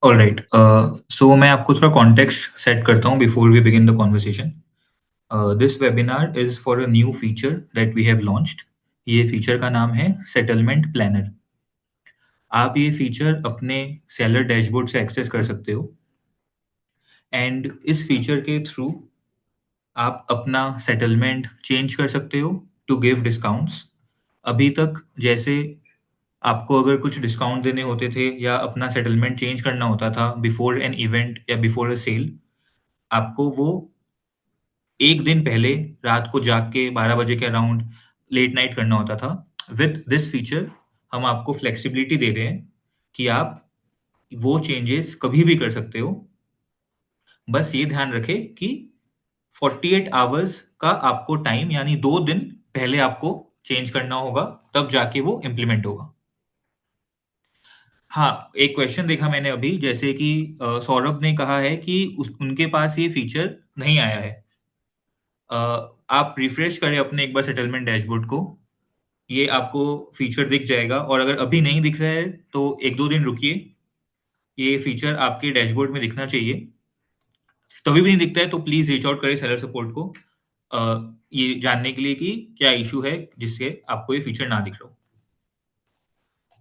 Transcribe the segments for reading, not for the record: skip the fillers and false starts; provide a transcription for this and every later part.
Alright, सो मैं आपको थोड़ा कॉन्टेक्स्ट सेट करता हूँ before we begin the conversation. This webinar is for a new feature that we have launched. ये feature का नाम है सेटलमेंट प्लानर। आप ये फीचर अपने सेलर डैशबोर्ड से एक्सेस कर सकते हो एंड इस फीचर के थ्रू आप अपना सेटलमेंट चेंज कर सकते हो टू गिव डिस्काउंट्स। अभी तक जैसे आपको अगर कुछ डिस्काउंट देने होते थे या अपना सेटलमेंट चेंज करना होता था बिफोर एन इवेंट या बिफोर अ सेल, आपको वो एक दिन पहले रात को जाग के 12 बजे के अराउंड लेट नाइट करना होता था। विथ दिस फीचर हम आपको फ्लेक्सिबिलिटी दे रहे हैं कि आप वो चेंजेस कभी भी कर सकते हो। बस ये ध्यान रखें कि 48 आवर्स का आपको टाइम, यानी 2 दिन पहले आपको चेंज करना होगा, तब जाके वो इम्प्लीमेंट होगा। हाँ, एक क्वेश्चन देखा मैंने अभी, जैसे कि सौरभ ने कहा है कि उनके पास ये फीचर नहीं आया है। अ, आप रिफ्रेश करें अपने एक बार सेटलमेंट डैशबोर्ड को, ये आपको फीचर दिख जाएगा। और अगर अभी नहीं दिख रहा है तो 1-2 दिन रुकिए, ये फीचर आपके डैशबोर्ड में दिखना चाहिए। तभी भी नहीं दिखता है तो प्लीज रीच आउट करें सेलर सपोर्ट को, ये जानने के लिए कि क्या इशू है जिससे आपको ये फीचर ना दिख रहा हो।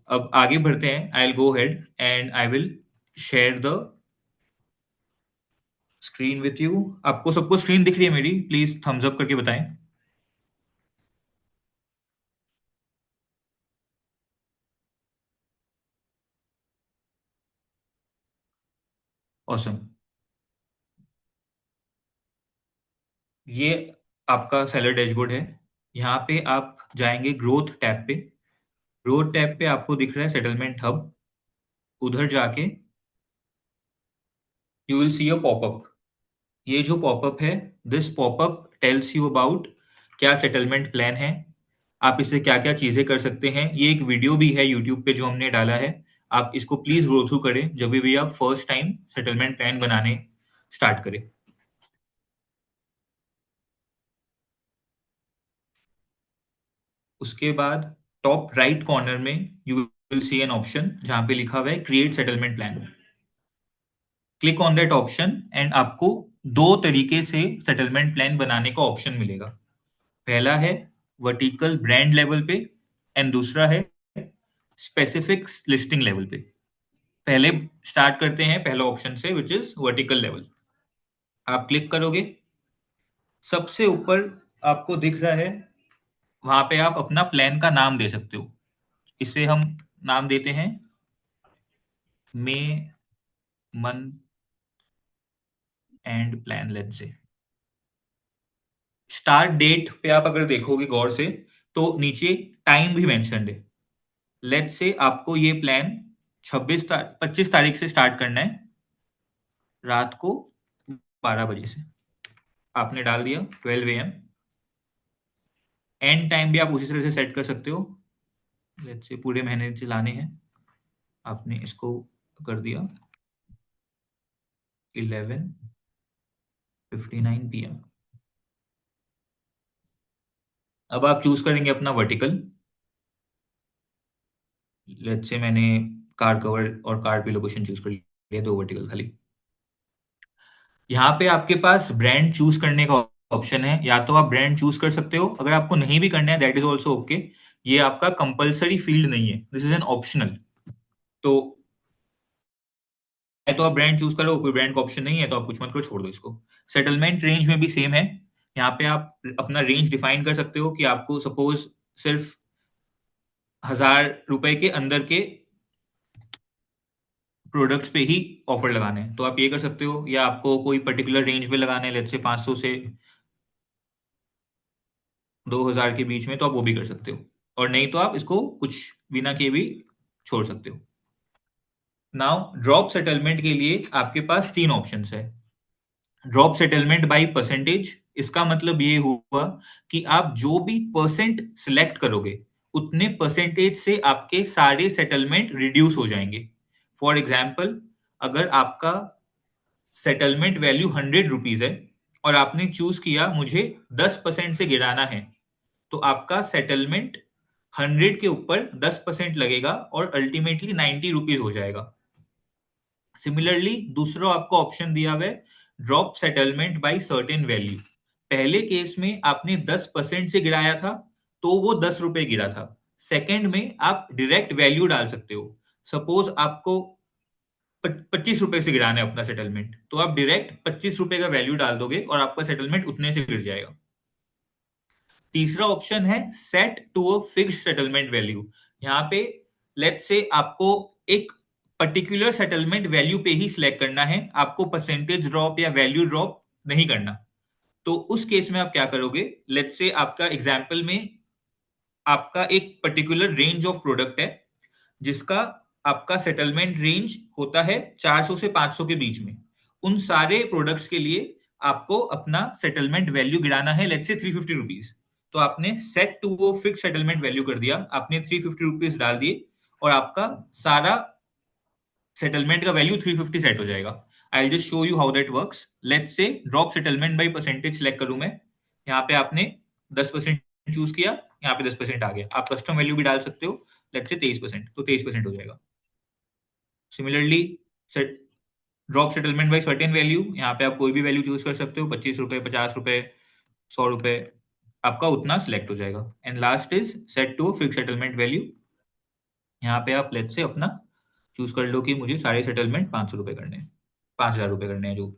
अब आगे बढ़ते हैं। आई will go head and I will share the screen with you. आपको सबको स्क्रीन दिख रही है मेरी? प्लीज थम्स अप करके बताएं। ऑसम। ये आपका सेलर डैशबोर्ड है। यहाँ पे आप जाएंगे ग्रोथ टैब पे। ग्रोथ टैब पे आपको दिख रहा है सेटलमेंट हब। उधर जाके you will C a popup. ये जो पॉपअप है, this popup tells you about क्या सेटलमेंट प्लान है, आप इससे क्या क्या चीजें कर सकते हैं। ये एक वीडियो भी है यूट्यूब पे जो हमने डाला है, आप इसको प्लीज गो थ्रू करें जब भी आप फर्स्ट टाइम सेटलमेंट प्लान बनाने स्टार्ट करें। उसके बाद टॉप राइट कॉर्नर में you will see an option जहां पे लिखा हुआ है create settlement plan. Click on that option and आपको दो तरीके से सेटलमेंट प्लान बनाने का ऑप्शन मिलेगा। पहला है वर्टिकल ब्रांड लेवल पे एंड दूसरा है स्पेसिफिक लिस्टिंग लेवल पे। पहले स्टार्ट करते हैं पहला ऑप्शन से, विच इज वर्टिकल लेवल। आप क्लिक करोगे, सबसे ऊपर आपको दिख रहा है, वहां पे आप अपना प्लान का नाम दे सकते हो। इसे हम नाम देते हैं May month end plan. Let's say start date पे आप अगर देखोगे गौर से तो नीचे टाइम भी मेंशन है। लेट्स से आपको ये प्लान 25 तारीख से स्टार्ट करना है, रात को 12 बजे से। आपने डाल दिया 12 AM। एंड टाइम भी आप उसी तरह से सेट कर सकते हो। लेट्स से पूरे महीने चलाने हैं, आपने इसको कर दिया 11:59 PM। अब आप चूज करेंगे अपना वर्टिकल। लेट्स से मैंने कार कवर और कार पे लोकेशन चूज कर लिया, दो वर्टिकल खाली। यहाँ पे आपके पास ब्रांड चूज करने का ऑप्शन है, या तो आप ब्रांड चूज कर सकते हो, अगर आपको नहीं भी करना है दैट इज ऑल्सो ओके। ये आपका कंपलसरी फील्ड नहीं है, दिस इज एन ऑप्शनल। तो है तो आप ब्रांड चूज करो, कोई ब्रांड का ऑप्शन नहीं है तो आप कुछ मत करो, छोड़ दो इसको। सेटलमेंट रेंज में भी सेम है। यहाँ पे आप अपना रेंज डिफाइन कर सकते हो कि आपको सपोज सिर्फ 1000 रुपए के अंदर के प्रोडक्ट्स पे ही ऑफर लगाने हैं तो आप ये कर सकते हो, या आपको कोई पर्टिकुलर रेंज पे लगाने हैं, लेट्स से 500 से 2000 के बीच में, तो आप वो भी कर सकते हो। और नहीं तो आप इसको कुछ बिना किए भी छोड़ सकते हो। नाउ ड्रॉप सेटलमेंट के लिए आपके पास तीन ऑप्शंस है। ड्रॉप सेटलमेंट बाय परसेंटेज, इसका मतलब ये हुआ कि आप जो भी परसेंट सिलेक्ट करोगे उतने परसेंटेज से आपके सारे सेटलमेंट रिड्यूस हो जाएंगे। फॉर एग्जाम्पल, अगर आपका सेटलमेंट वैल्यू 100 रुपीज है और आपने चूज किया मुझे 10% से गिराना है, तो आपका सेटलमेंट 100 के ऊपर 10% लगेगा और अल्टीमेटली 90 रुपीज हो जाएगा। सिमिलरली दूसरा आपको ऑप्शन दिया हुआ है drop settlement by certain value. पहले केस में आपने 10% से गिराया था तो वो 10 रुपए गिरा था। सेकंड में आप डायरेक्ट वैल्यू डाल सकते हो। सपोज आपको 25 रुपए से गिराना है अपना सेटलमेंट, तो आप डायरेक्ट 25 रुपए का वैल्यू डाल दोगे और आपका सेटलमेंट उतने से गिर जाएगा। तीसरा ऑप्शन है set to a fixed settlement value. यहाँ पे लेट्स से आपको एक पर्टिकुलर सेटलमेंट वैल्यू पे ही सिलेक्ट करना है, आपको परसेंटेज ड्रॉप या वैल्यू ड्रॉप नहीं करना। तो उस केस में आप क्या करोगे, लेट्स से आपका एग्जाम्पल में आपका एक पर्टिकुलर रेंज ऑफ प्रोडक्ट है जिसका आपका सेटलमेंट रेंज होता है 400 से 500 के बीच में। उन सारे प्रोडक्ट्स के लिए आपको अपना सेटलमेंट वैल्यू गिराना है, लेट्स से 350 रुपीज। तो आपने सेट टू वो फिक्स सेटलमेंट वैल्यू कर दिया, आपने 350 रुपीज डाल दिए और आपका सारा सेटलमेंट का वैल्यू 350 सेट हो जाएगा। I just show you how that works. Let's say drop settlement by percentage select करूं मैं। यहाँ पे आपने 10% चूज किया, यहाँ पे 10% आ गया। आप कस्टम वैल्यू भी डाल सकते हो, लेट्स से 23%, तो 23% हो जाएगा। Similarly set drop settlement by certain value, यहाँ पे आप कोई भी वैल्यू चूज कर सकते हो, 25 रुपए, 50 रुपए, 100 रुपए, आपका उतना सिलेक्ट हो जाएगा। And last is set to fix settlement value. यहाँ पे आप लेट्स से अपना चूज कर लो कि मुझे सारे सेटलमेंट 500 रुपए करने हैं, 5000 रुपए करने हैं जो,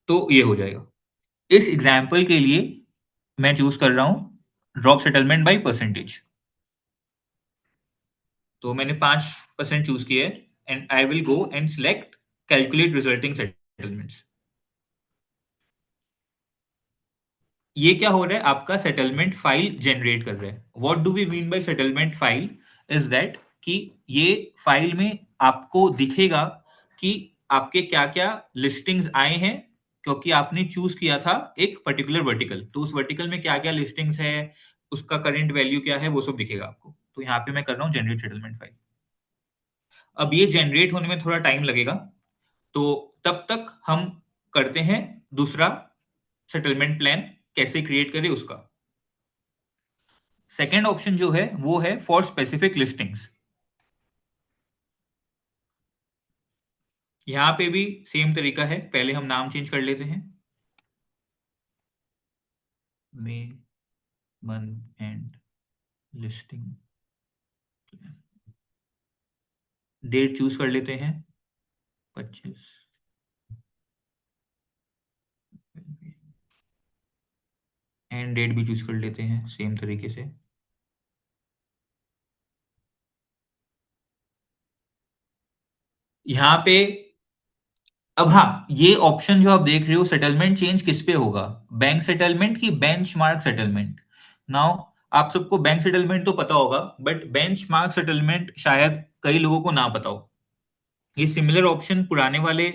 तो ये हो जाएगा। इस एग्जाम्पल के लिए मैं चूज कर रहा हूं ड्रॉप सेटलमेंट बाई परसेंटेज। तो मैंने 5% चूज किया है and I will go and select calculate resulting settlements. ये क्या हो रहा है, आपका सेटलमेंट फाइल जनरेट कर रहा है। What do we mean by settlement file is that कि ये फाइल में आपको दिखेगा कि आपके क्या क्या लिस्टिंग्स आए हैं, क्योंकि आपने चूज किया था एक पर्टिकुलर वर्टिकल, तो उस वर्टिकल में क्या क्या लिस्टिंग्स है, उसका करंट वैल्यू क्या है, वो सब दिखेगा आपको। तो यहाँ पे मैं कर रहा हूँ जनरेट सेटलमेंट फाइल। अब ये जनरेट होने में थोड़ा टाइम लगेगा, तो तब तक हम करते हैं दूसरा सेटलमेंट प्लान कैसे क्रिएट करें उसका। सेकेंड ऑप्शन जो है वो है फॉर स्पेसिफिक लिस्टिंग्स। यहां पे भी सेम तरीका है, पहले हम नाम चेंज कर लेते हैं, May month end listing. Date choose कर लेते हैं 25, एंड डेट भी चूज कर लेते हैं सेम तरीके से। यहाँ पे अब हाँ, ये ऑप्शन जो आप देख रहे हो सेटलमेंट चेंज किस पे होगा, बैंक सेटलमेंट की बेंचमार्क सेटलमेंट। नाउ आप सबको बैंक सेटलमेंट तो पता होगा, बट बेंचमार्क सेटलमेंट शायद कई लोगों को ना पता हो। ये सिमिलर ऑप्शन पुराने वाले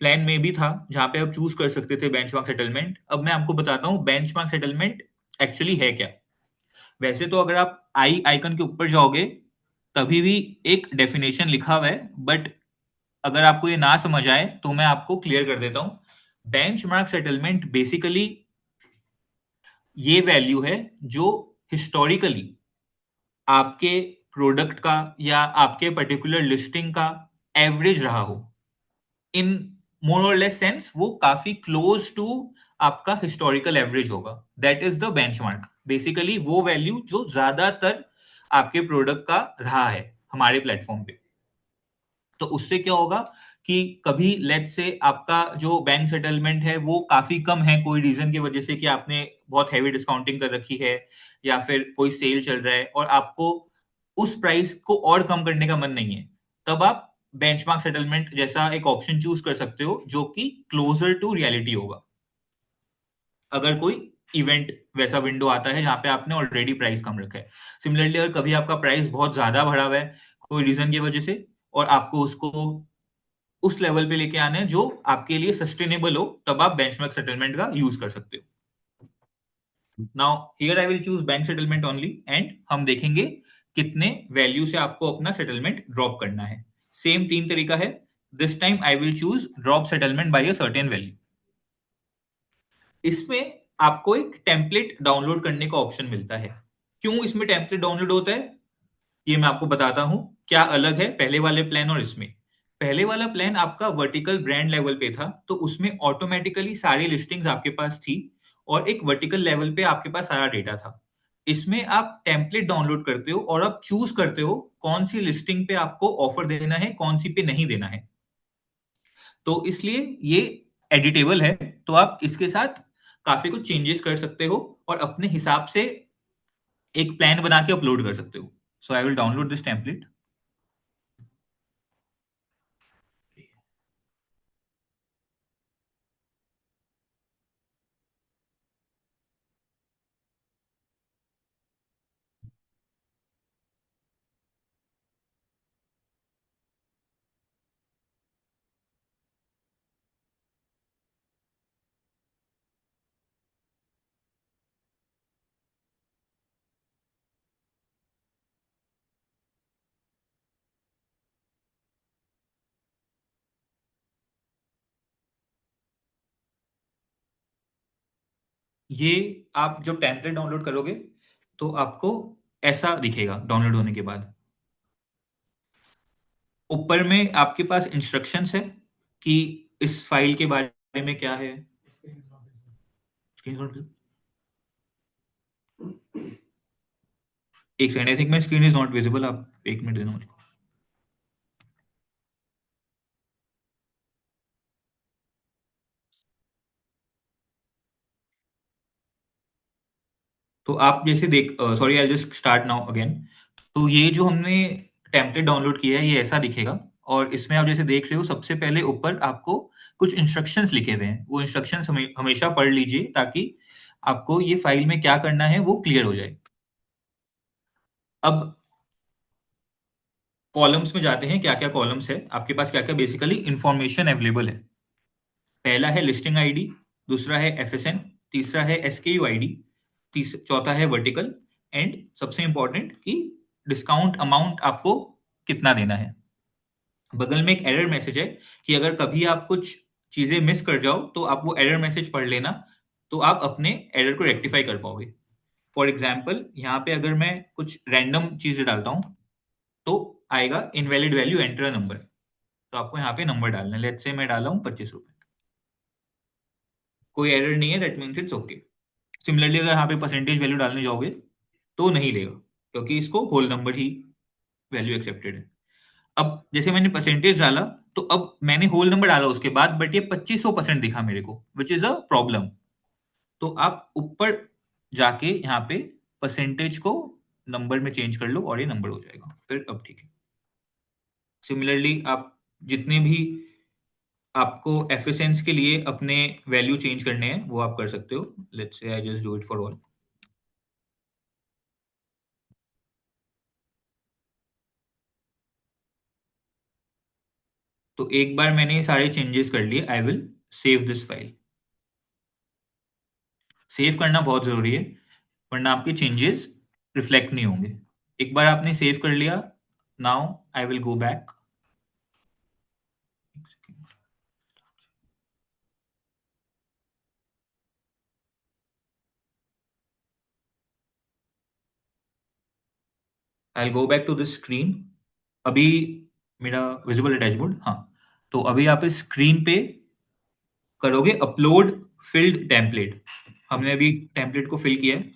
प्लान में भी था जहां पे आप चूज कर सकते थे बेंचमार्क सेटलमेंट। अब मैं आपको बताता हूँ बेंचमार्क सेटलमेंट एक्चुअली है क्या। वैसे तो अगर आप आई आइकन के ऊपर जाओगे तभी भी एक डेफिनेशन लिखा हुआ है, बट अगर आपको ये ना समझ आए तो मैं आपको क्लियर कर देता हूं। बेंचमार्क सेटलमेंट बेसिकली ये वैल्यू है जो हिस्टोरिकली आपके प्रोडक्ट का या आपके पर्टिकुलर लिस्टिंग का एवरेज रहा हो। इन मोर और लेस सेंस वो काफी क्लोज टू आपका हिस्टोरिकल एवरेज होगा। That is the benchmark, basically वो वैल्यू जो ज्यादातर आपके प्रोडक्ट का रहा है हमारे प्लेटफॉर्म पे। तो उससे क्या होगा कि कभी लेट्स से आपका जो बैंक सेटलमेंट है वो काफी कम है कोई रीजन की वजह से, कि आपने बहुत हैवी डिस्काउंटिंग कर रखी है या फिर कोई सेल चल रहा है और आपको उस प्राइस को और कम करने का मन नहीं है, तब आप बेंचमार्क सेटलमेंट जैसा एक ऑप्शन चूज कर सकते हो जो कि क्लोजर टू रियलिटी होगा। अगर कोई इवेंट वैसा विंडो आता है जहां पे आपने ऑलरेडी प्राइस कम रखा है। सिमिलरली अगर कभी आपका प्राइस बहुत ज्यादा बढ़ा हुआ है कोई रीजन की वजह से और आपको उसको उस लेवल पे लेके आना है जो आपके लिए सस्टेनेबल हो, तब आप बेंचमार्क सेटलमेंट का यूज कर सकते हो। Now here I will choose bank settlement only and हम देखेंगे कितने वैल्यू से आपको अपना सेटलमेंट ड्रॉप करना है। सेम तीन तरीका है। This time I will choose drop settlement by a certain value. इसमें आपको एक टेम्पलेट डाउनलोड करने का ऑप्शन मिलता है। क्यों इसमें टेम्पलेट डाउनलोड होता है, ये मैं आपको बताता हूँ। क्या अलग है पहले वाले प्लान और इसमें? पहले वाला प्लान आपका वर्टिकल ब्रांड लेवल पे था, तो उसमें ऑटोमेटिकली सारी लिस्टिंग्स आपके पास थी और एक वर्टिकल लेवल पे आपके पास सारा डेटा था। इसमें आप टेम्पलेट डाउनलोड करते हो और आप चूज करते हो कौन सी लिस्टिंग पे आपको ऑफर देना है, कौन सी पे नहीं देना है। तो इसलिए ये एडिटेबल है, तो आप इसके साथ काफी कुछ चेंजेस कर सकते हो और अपने हिसाब से एक प्लान बना के अपलोड कर सकते हो। So I will download this template. ये आप जब टेम्पलेट डाउनलोड करोगे तो आपको ऐसा दिखेगा डाउनलोड होने के बाद। ऊपर में आपके पास इंस्ट्रक्शंस है कि इस फाइल के बारे में क्या है। स्क्रीन, एक second, I think my screen is not visible, आप एक मिनट देना मुझे। तो आप जैसे देख, sorry I just start now again. तो ये जो हमने टेम्पलेट डाउनलोड किया है ये ऐसा दिखेगा। और इसमें आप जैसे देख रहे हो सबसे पहले ऊपर आपको कुछ इंस्ट्रक्शंस लिखे हुए हैं, वो इंस्ट्रक्शंस हमेशा पढ़ लीजिए ताकि आपको ये फाइल में क्या करना है वो क्लियर हो जाए। अब कॉलम्स में जाते हैं, क्या क्या कॉलम्स है आपके पास, क्या क्या बेसिकली इंफॉर्मेशन अवेलेबल है। पहला है लिस्टिंग आईडी, दूसरा है एफएसएन, तीसरा है एसकेयू आईडी, चौथा है वर्टिकल, एंड सबसे इंपॉर्टेंट कि डिस्काउंट अमाउंट आपको कितना देना है। बगल में एक एरर मैसेज है कि अगर कभी आप कुछ चीजें मिस कर जाओ तो आप वो एरर मैसेज पढ़ लेना, तो आप अपने एरर को रेक्टिफाई कर पाओगे। फॉर एग्जाम्पल यहाँ पे अगर मैं कुछ रैंडम चीजें डालता हूँ तो आएगा इनवैलिड वैल्यू, एंटर नंबर। तो आपको यहाँ पे नंबर डालना है, लेट्स से मैं डाला हूँ 25 रुपए। कोई एरर नहीं है, that means it's okay. Similarly अगर यहाँ पे परसेंटेज वैल्यू डालने जाओगे तो नहीं लेगा, क्योंकि इसको होल नंबर ही वैल्यू एक्सेप्टेड है। अब जैसे मैंने परसेंटेज डाला तो अब मैंने होल नंबर डाला उसके बाद, बट ये 2500% दिखा मेरे को, विच इज अ प्रॉब्लम। तो आप ऊपर जाके यहाँ पे परसेंटेज को नंबर में चेंज कर लो और ये नंबर हो जाएगा फिर, अब ठीक है। सिमिलरली आप जितने भी आपको एफिशिएंस के लिए अपने वैल्यू चेंज करने हैं वो आप कर सकते हो। Let's say I just do it for all. तो एक बार मैंने ये सारे चेंजेस कर लिए, आई will save this file. Save करना बहुत जरूरी है, वरना आपके चेंजेस रिफ्लेक्ट नहीं होंगे। एक बार आपने सेव कर लिया, now I will go back. I will go back to this screen. अभी मेरा विजिबल है डैशबोर्ड, हाँ। तो अभी आप इस स्क्रीन पे करोगे अपलोड फिल्ड टेम्पलेट। हमने अभी टेम्पलेट को फिल किया है,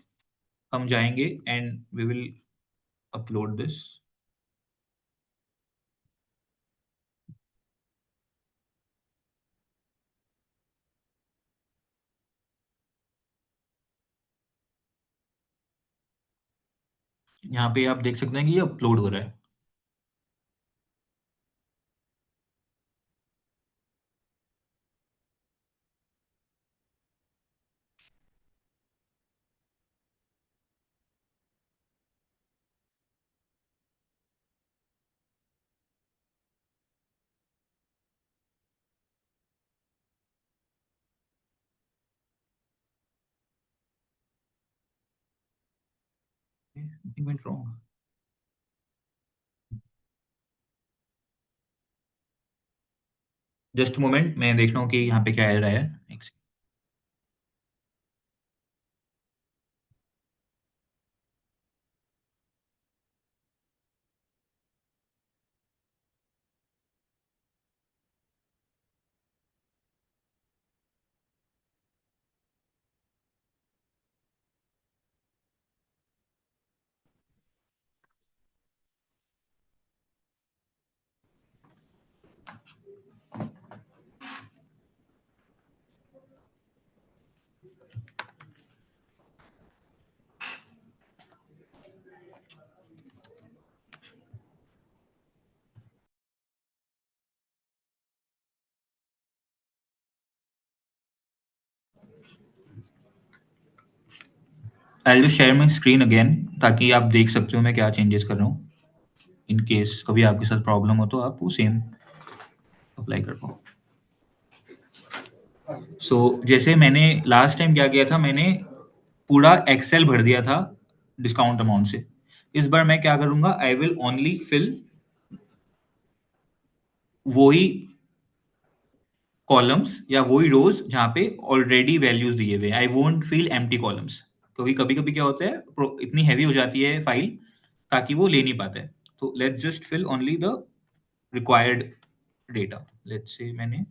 हम जाएंगे and we will upload this. यहाँ पे आप देख सकते हैं कि ये अपलोड हो रहा है। Nothing went wrong. Just moment, मैं देख रहा हूँ कि यहाँ पे क्या एरर आया है। एक second। I will share my screen again ताकि आप देख सकते हो मैं क्या चेंजेस कर रहा हूँ। इन केस कभी आपके साथ प्रॉब्लम हो तो आप वो सेम अप्लाई कर पाओ। सो जैसे मैंने लास्ट टाइम क्या किया था, मैंने पूरा एक्सेल भर दिया था डिस्काउंट अमाउंट से। इस बार मैं क्या करूंगा, आई विल ओनली फिल वही कॉलम्स या वही रोज जहाँ पे ऑलरेडी वैल्यूज दिए हुए। I won't fill empty columns, क्योंकि कभी कभी क्या होता है इतनी हैवी हो जाती है फाइल ताकि वो ले नहीं पाता है। तो let's just fill only the required data. Let's say मैंने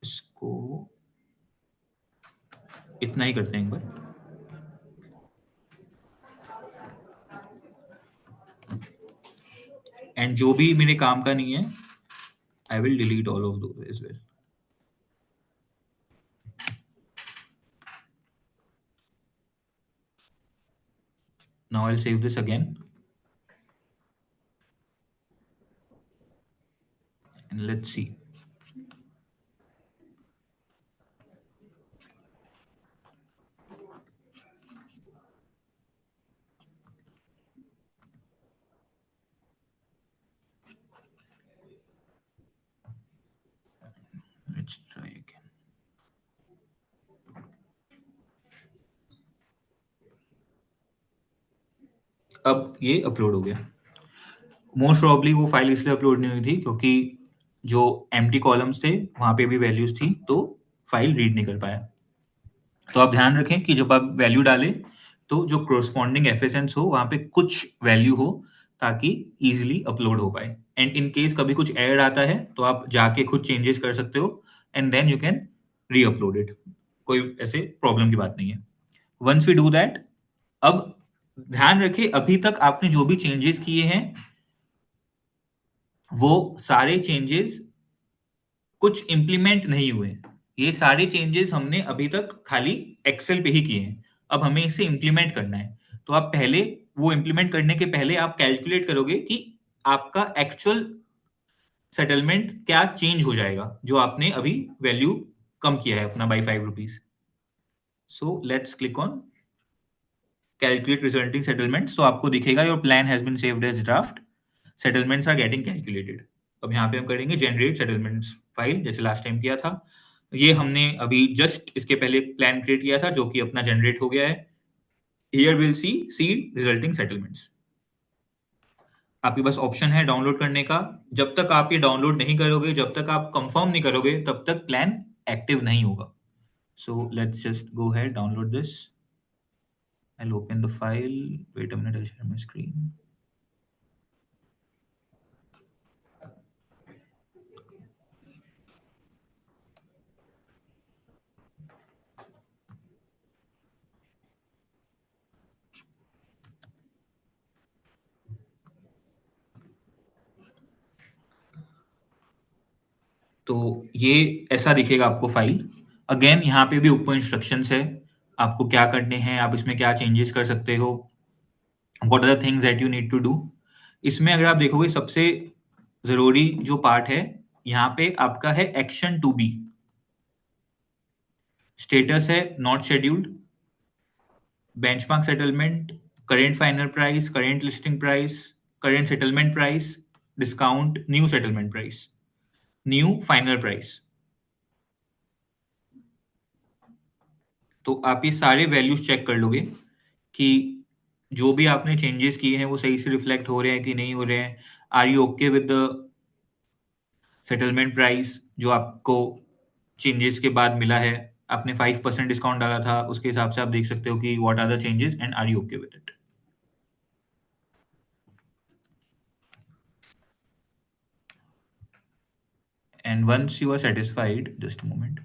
इसको इतना ही करते हैं एक बार। एंड जो भी मेरे काम का नहीं है I will delete all of those as well. Now I will save this again and let's see. Let's try again. अब ये अपलोड हो गया। मोस्ट प्रॉब्ली वो फाइल इसलिए अपलोड नहीं हुई थी क्योंकि जो एम्प्टी कॉलम्स थे वहां पे भी वैल्यूज थी, तो फाइल रीड नहीं कर पाया। तो आप ध्यान रखें कि जब आप वैल्यू डालें तो जो कोरस्पॉन्डिंग एफएसएन्स हो वहां पे कुछ वैल्यू हो ताकि इजीली अपलोड हो पाए। एंड इन केस कभी कुछ एरर आता है तो आप जाके खुद चेंजेस कर सकते हो and then you can re upload it. कोई ऐसे प्रॉब्लम की बात नहीं है। वंस वी डू दैट, अब ध्यान रखें अभी तक आपने जो भी चेंजेस किए हैं वो सारे चेंजेस कुछ इंप्लीमेंट नहीं हुए। ये सारे चेंजेस हमने अभी तक खाली एक्सेल पे ही किए हैं। अब हमें इसे इंप्लीमेंट करना है। तो आप पहले वो इंप्लीमेंट करने के पहले आप कैलकुलेट करोगे कि आपका एक्चुअल सेटलमेंट क्या चेंज हो जाएगा जो आपने अभी वैल्यू कम किया है अपना by ₹5। So let's click on calculate resulting settlement. तो आपको दिखेगा your plan has been saved as draft, settlements are getting calculated. अब यहाँ पे हम करेंगे जनरेट सेटलमेंट्स फाइल जैसे लास्ट टाइम किया था। ये हमने अभी जस्ट इसके पहले प्लान क्रिएट किया था जो कि अपना जनरेट हो गया है। Here will see resulting settlements. आपके पास ऑप्शन है डाउनलोड करने का। जब तक आप ये डाउनलोड नहीं करोगे, जब तक आप कंफर्म नहीं करोगे, तब तक प्लान एक्टिव नहीं होगा। So let's just go ahead, download this. I'll open the file. Wait a minute, I'll share my screen. तो ये ऐसा दिखेगा आपको फाइल। अगेन यहाँ पे भी ऊपर इंस्ट्रक्शंस है आपको क्या करने हैं, आप इसमें क्या चेंजेस कर सकते हो, what are the things that you need to do. इसमें अगर आप देखोगे सबसे जरूरी जो पार्ट है यहाँ पे आपका है एक्शन टू बी। स्टेटस है not scheduled, benchmark settlement, current final price, current listing price, current settlement price, discount, new settlement price, new final price. तो आप ये सारे वैल्यूज चेक कर लोगे कि जो भी आपने चेंजेस किए हैं वो सही से रिफ्लेक्ट हो रहे हैं कि नहीं हो रहे हैं। Are you okay with the settlement price जो आपको चेंजेस के बाद मिला है। आपने 5% डिस्काउंट डाला था, उसके हिसाब से आप देख सकते हो कि what are the changes and are you okay with it. And once you are satisfied, just a moment.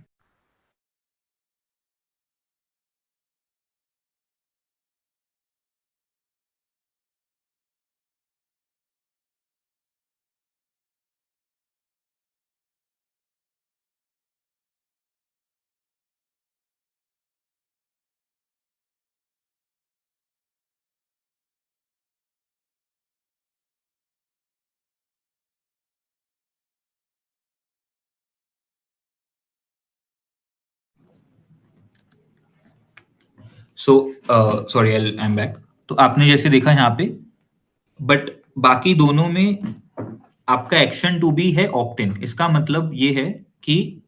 So sorry, I am back. तो आपने जैसे देखा यहाँ पे, बट बाकी दोनों में आपका एक्शन टू बी है ऑप्ट इन। इसका मतलब ये है कि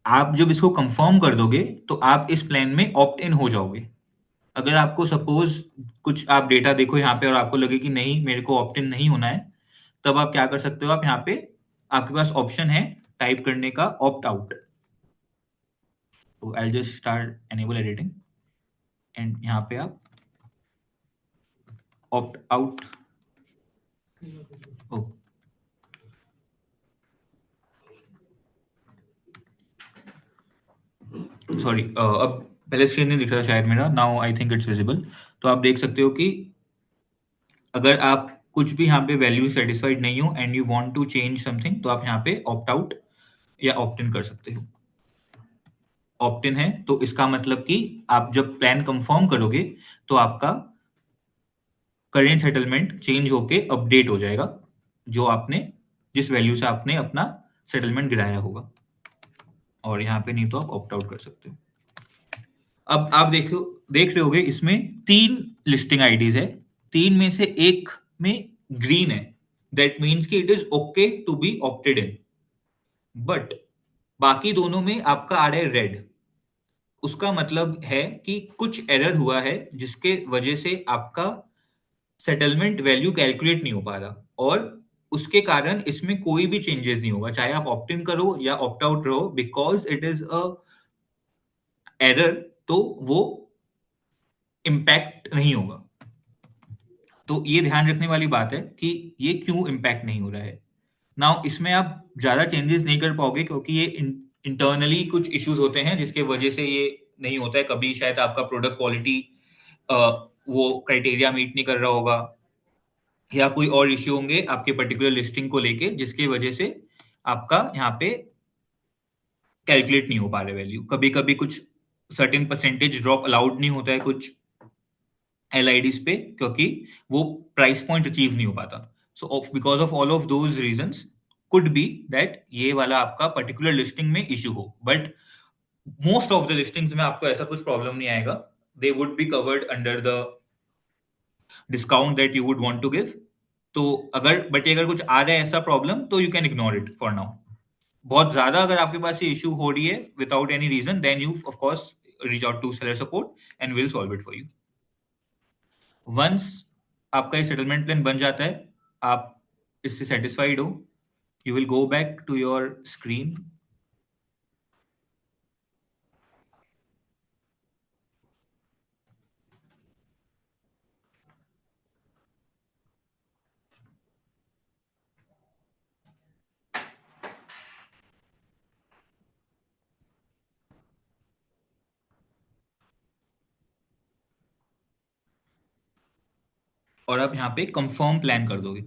आप जब इसको कंफर्म कर दोगे तो आप इस प्लान में ऑप्ट इन हो जाओगे। अगर आपको सपोज कुछ आप डेटा देखो यहाँ पे और आपको लगे कि नहीं मेरे को ऑप्ट इन नहीं होना है, तब आप क्या कर सकते हो, आप यहाँ पे आपके पास ऑप्शन है टाइप करने का ऑप्ट आउट। तो I just start enable editing and यहाँ पे आप ऑप्ट आउट। सॉरी, अब पहले स्क्रीन नहीं दिख रहा शायद मेरा, now I think it's visible. तो आप देख सकते हो कि अगर आप कुछ भी यहाँ पे वैल्यू सेटिस्फाइड नहीं हो and you want to change something, तो आप यहाँ पे ऑप्ट आउट या ऑप्ट इन कर सकते हो। ऑप्ट इन है तो इसका मतलब कि आप जब प्लान कंफर्म करोगे तो आपका करेंट सेटलमेंट चेंज होके अपडेट हो जाएगा, जो आपने जिस वैल्यू से आपने अपना सेटलमेंट गिराया होगा। और यहाँ पे नहीं तो आप ऑप्ट आउट कर सकते हो। अब आप देख रहे होगे इसमें 3 लिस्टिंग आईडीज है, 3 में से एक में ग्रीन है, दैट मीन्स कि it is okay to be opted in. But बाकी दोनों में आपका आ रहा है रेड। उसका मतलब है कि कुछ एरर हुआ है जिसके वजह से आपका सेटलमेंट वैल्यू कैलकुलेट नहीं हो पा रहा, और उसके कारण इसमें कोई भी चेंजेस नहीं होगा, चाहे आप ऑप्ट इन करो या ऑप्ट आउट रहो, because it is a error, तो वो इम्पैक्ट नहीं होगा। तो ये ध्यान रखने वाली बात है कि ये क्यों इम्पैक्ट नहीं हो रहा है। नाउ इसमें आप ज्यादा चेंजेस नहीं कर पाओगे क्योंकि ये इंटरनली कुछ इश्यूज होते हैं जिसके वजह से ये नहीं होता है। कभी शायद आपका प्रोडक्ट क्वालिटी वो क्राइटेरिया मीट नहीं कर रहा होगा, या कोई और इश्यू होंगे आपके पर्टिकुलर लिस्टिंग को लेके जिसकी वजह से आपका यहाँ पे कैलकुलेट नहीं हो पा रहा वैल्यू। कभी कभी कुछ सर्टेन परसेंटेज ड्रॉप अलाउड नहीं होता है कुछ एलआईडीज पे, क्योंकि वो प्राइस पॉइंट अचीव नहीं हो पाता। So because of all of those reasons could be that ये वाला आपका पर्टिकुलर लिस्टिंग में इश्यू हो, but most of the listings में आपको ऐसा कुछ प्रॉब्लम नहीं आएगा। They would be covered under the discount that you would want to give. तो अगर कुछ आ रहा है ऐसा प्रॉब्लम, तो you can ignore it for now. बहुत ज्यादा अगर आपके पास ये इशू हो रही है without any reason, then you of course reach out to seller support and will solve it for you. Once आपका ये सेटलमेंट प्लान बन जाता है, आप इससे सेटिस्फाइड हो, you will go back to your screen. और आप यहाँ पे कंफर्म प्लान कर दोगे।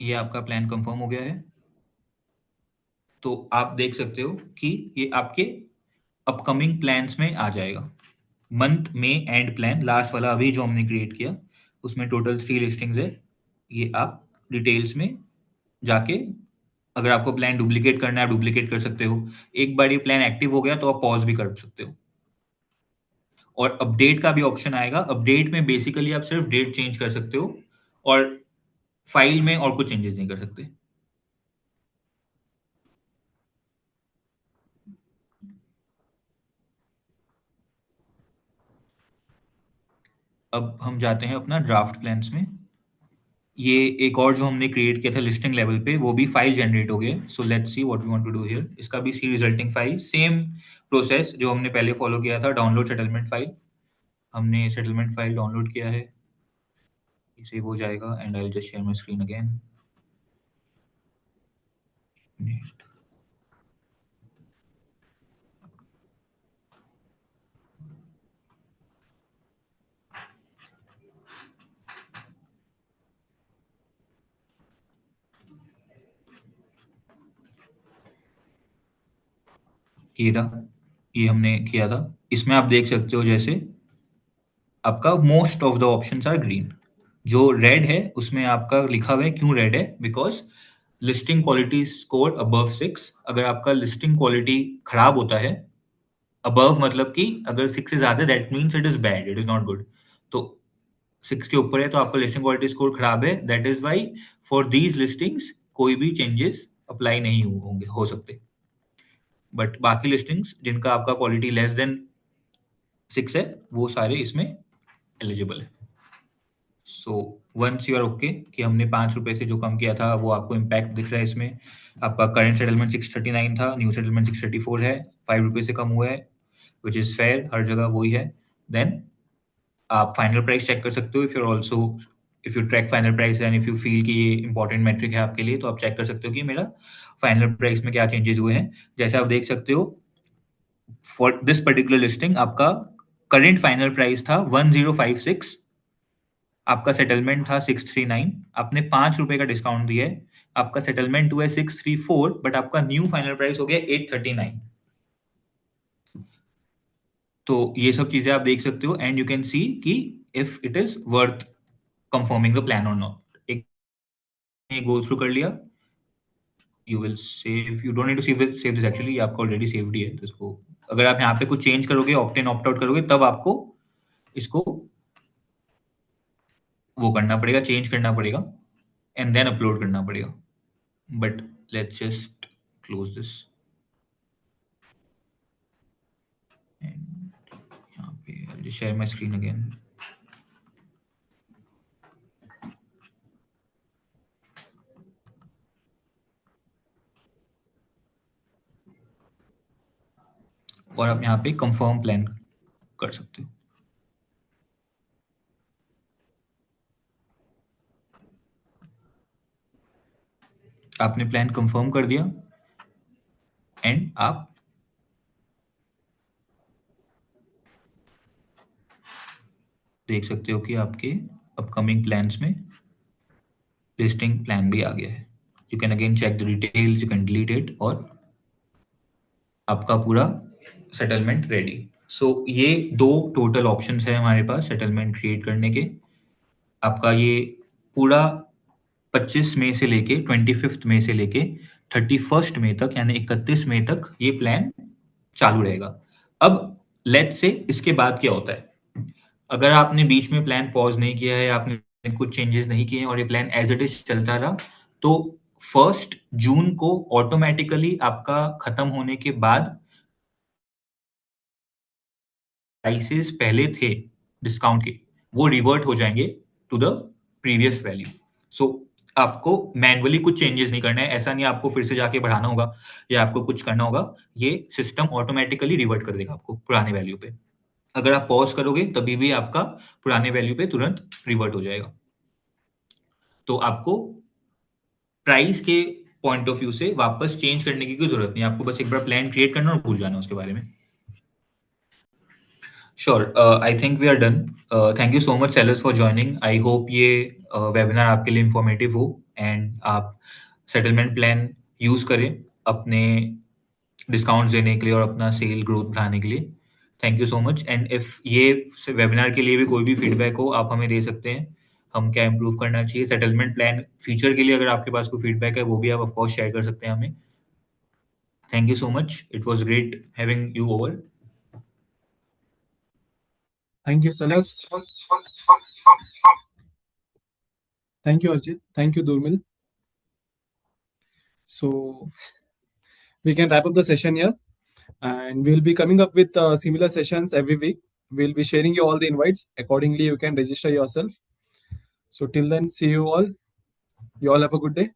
ये आपका प्लान कंफर्म हो गया है। तो आप देख सकते हो कि ये आपके अपकमिंग प्लान्स में आ जाएगा। मंथ में एंड प्लान लास्ट वाला अभी जो हमने क्रिएट किया, उसमें टोटल 3 लिस्टिंग्स है। ये आप डिटेल्स में जाके अगर आपको प्लान डुप्लीकेट करना है आप डुप्लीकेट कर सकते हो। एक बार ये प्लान एक्टिव हो गया तो आप पॉज भी कर सकते हो। और अपडेट का भी ऑप्शन आएगा। अपडेट में बेसिकली आप सिर्फ डेट चेंज कर सकते हो और फाइल में और कुछ चेंजेस नहीं कर सकते। अब हम जाते हैं अपना ड्राफ्ट प्लान्स में। ये एक और जो हमने क्रिएट किया था लिस्टिंग लेवल पे, वो भी फाइल जनरेट हो गया। So let's see what we want to do here. इसका भी see resulting file, same process जो हमने पहले फॉलो किया था, डाउनलोड सेटलमेंट फाइल। हमने सेटलमेंट फाइल डाउनलोड किया है, सेव हो जाएगा and I will just share my screen again. ये था, ये हमने किया था। इसमें आप देख सकते हो जैसे आपका most of the options are green. जो रेड है उसमें आपका लिखा हुआ है, क्यों रेड है? Because listing quality score above 6। अगर आपका लिस्टिंग क्वालिटी खराब होता है, अबव मतलब कि अगर 6 से ज्यादा, that means it is bad, it is not good. तो 6 के ऊपर है तो आपका लिस्टिंग क्वालिटी स्कोर खराब है। That is why for these listings कोई भी चेंजेस अप्लाई नहीं होंगे, हो सकते। बट बाकी लिस्टिंग्स जिनका आपका क्वालिटी लेस देन 6 है, वो सारे इसमें एलिजिबल है। So once you are okay कि हमने 5 रुपए से जो कम किया था वो आपको इम्पैक्ट दिख रहा है इसमें, आपका करंट सेटलमेंट 639 था, न्यू सेटलमेंट 634 है, 5 रुपए से कम हुआ है, विच इज फेयर, हर जगह वही है। देन आप फाइनल प्राइस चेक कर सकते हो। If you're also, if you track final price and if you feel कि ये इंपॉर्टेंट मेट्रिक है आपके लिए, तो आप चेक कर सकते हो कि मेरा फाइनल प्राइस में क्या चेंजेस हुए हैं। जैसे आप देख सकते हो, फॉर दिस पर्टिकुलर लिस्टिंग आपका करेंट फाइनल प्राइस था 1056, आपका सेटलमेंट था 639, आपने 5 रुपए का डिस्काउंट दिया है, आपका सेटलमेंट हुआ है 634, बट आपका न्यू फाइनल प्राइस हो गया 839। तो ये सब चीजें आप देख सकते हो एंड यू कैन सी कि if it is worth confirming the plan और नॉट। एक गो थ्रू कर लिया, you will save, you don't need to save this actually, आपको ऑलरेडी सेव्ड ही है। तो इसको अगर आप यहाँ पे कुछ चेंज करोगे, ऑप्ट इन ऑप्ट आउट करोगे, तब आपको इसको वो करना पड़ेगा, चेंज करना पड़ेगा एंड देन अपलोड करना पड़ेगा। But let's just close this and यहाँ पे शेयर माय स्क्रीन अगेन। और आप यहाँ पे कंफर्म प्लान कर सकते हो। आपने प्लान कंफर्म कर दिया एंड आप देख सकते हो कि आपके अपकमिंग प्लान्स में लिस्टिंग प्लान भी आ गया है। You can again check the details, you can delete it, और आपका पूरा सेटलमेंट रेडी। सो ये दो टोटल ऑप्शंस है हमारे पास सेटलमेंट क्रिएट करने के। आपका ये पूरा 25 मई से लेके 25 मई से लेके 31 मई तक, यानी 31 मई तक ये प्लान चालू रहेगा। अब लेट्स से इसके बाद क्या होता है, अगर आपने बीच में प्लान पॉज नहीं किया है, आपने कुछ चेंजेस नहीं किए हैं और ये प्लान एज इट इज चलता रहा, तो 1 जून को ऑटोमेटिकली आपका खत्म होने के बाद प्राइसेस पहले थे डिस्काउंट के, वो रिवर्ट हो जाएंगे टू द प्रीवियस वैल्यू। सो आपको मैनुअली कुछ चेंजेस नहीं करना है, ऐसा नहीं आपको फिर से जाके बढ़ाना होगा या आपको कुछ करना होगा, ये सिस्टम ऑटोमेटिकली रिवर्ट कर देगा आपको पुराने वैल्यू पे। अगर आप पॉज करोगे तभी भी आपका पुराने वैल्यू पे तुरंत रिवर्ट हो जाएगा। तो आपको प्राइस के पॉइंट ऑफ व्यू से वापस चेंज करने की कोई जरूरत नहीं, आपको बस एक बार प्लान क्रिएट करना और भूल जाना उसके बारे में। Sure, I think we are done. Thank you so much sellers for joining. I hope ये वेबिनार आपके लिए इंफॉर्मेटिव हो एंड आप सेटलमेंट प्लान यूज करें अपने डिस्काउंट्स देने के लिए और अपना सेल ग्रोथ बढ़ाने के लिए। Thank you so much. And if ये वेबिनार के लिए भी कोई भी फीडबैक हो, आप हमें दे सकते हैं, हम क्या इम्प्रूव करना चाहिए सेटलमेंट प्लान फीचर के लिए। अगर आपके पास कोई फीडबैक है वो भी आप ऑफकोर्स शेयर कर सकते हैं हमें। Thank you so much, it was great having you over. Thank you, Salas. Thank you, Arjit. Thank you, Durmil. So we can wrap up the session here, and we'll be coming up with similar sessions every week. We'll be sharing you all the invites. Accordingly, you can register yourself. So till then, see you all. You all have a good day.